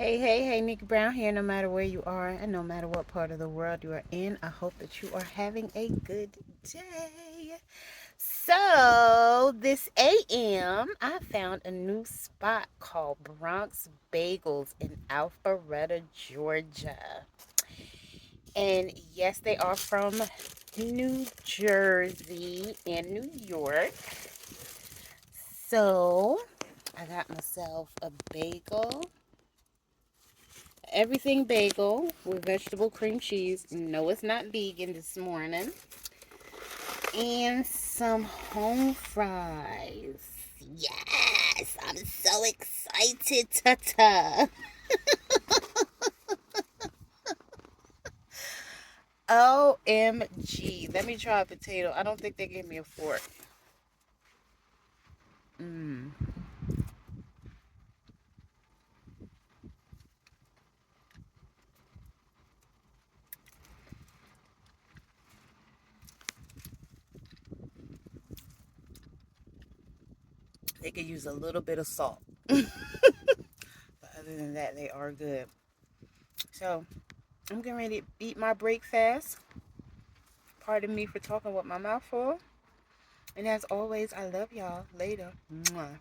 Hey, Nikki Brown here. No matter where you are and no matter what part of the world you are in, I hope that you are having a good day. So, this AM, I found a new spot called Bronx Bagels in Alpharetta, Georgia. And yes, they are from New Jersey and New York. So, I got myself a bagel, everything bagel with vegetable cream cheese. No, it's not vegan this morning. And some home fries. Yes, I'm so excited, Tata. OMG. Let me try a potato. I don't think they gave me a fork. Mmm. They could use a little bit of salt. But other than that, they are good. So, I'm getting ready to eat my breakfast. Pardon me for talking with my mouth full. And as always, I love y'all. Later. Mwah.